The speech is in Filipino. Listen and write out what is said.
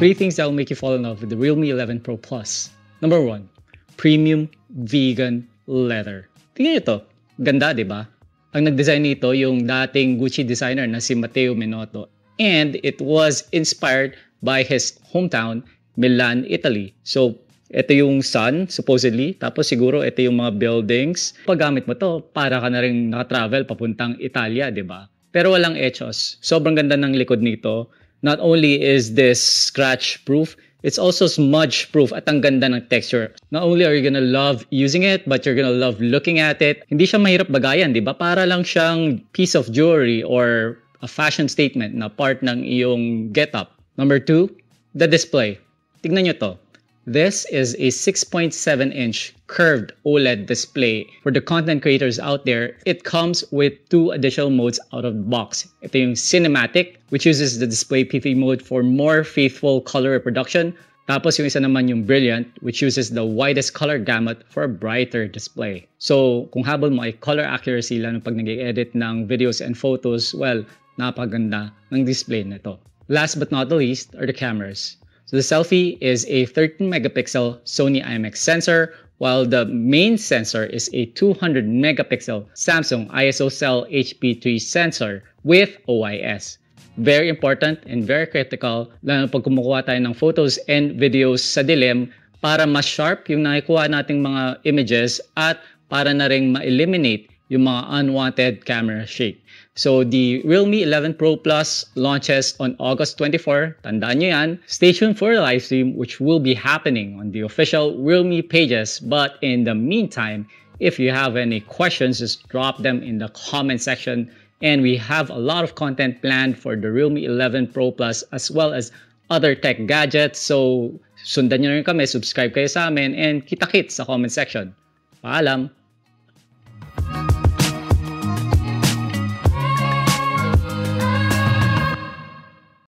3 things that will make you fall in love with the Realme 11 Pro Plus. Number 1, premium vegan leather. Tingnan nyo to. Ganda, di ba? Ang nag-design nito yung dating Gucci designer na si Matteo Menotto. And it was inspired by his hometown, Milan, Italy. So, ito yung sun, supposedly. Tapos siguro ito yung mga buildings. Pag gamit mo to, para ka na rin nakatravel papuntang Italia, di ba? Pero walang echos. Sobrang ganda ng likod nito. Not only is this scratch-proof, it's also smudge-proof at ang ganda ng texture. Not only are you gonna love using it, but you're gonna love looking at it. Hindi siya mahirap bagayan, di ba? Para lang siyang piece of jewelry or a fashion statement na part ng iyong get-up. Number 2, the display. Tignan nyo to. This is a 6.7-inch curved OLED display. For the content creators out there, it comes with 2 additional modes out of the box. Ito yung Cinematic, which uses the display PV mode for more faithful color reproduction. Tapos yung isa naman yung Brilliant, which uses the widest color gamut for a brighter display. So kung habol mo ay color accuracy lalo pag nag-edit ng videos and photos, well, napaganda ng display nito. Last but not the least are the cameras. So the selfie is a 13-megapixel Sony IMX sensor, while the main sensor is a 200-megapixel Samsung ISO Cell HP3 sensor with OIS. Very important and very critical lalo pag kumukuha tayo ng photos and videos sa dilim para mas sharp yung nakikuha nating mga images at para na rin ma-eliminate yung mga unwanted camera shake. So the Realme 11 Pro Plus launches on August 24. Tandaan nyo yan. Stay tuned for the live stream which will be happening on the official Realme pages. But in the meantime, if you have any questions, just drop them in the comment section. And we have a lot of content planned for the Realme 11 Pro Plus as well as other tech gadgets. So sundan nyo rin kami, subscribe kayo sa amin, and kita-kits sa comment section. Paalam!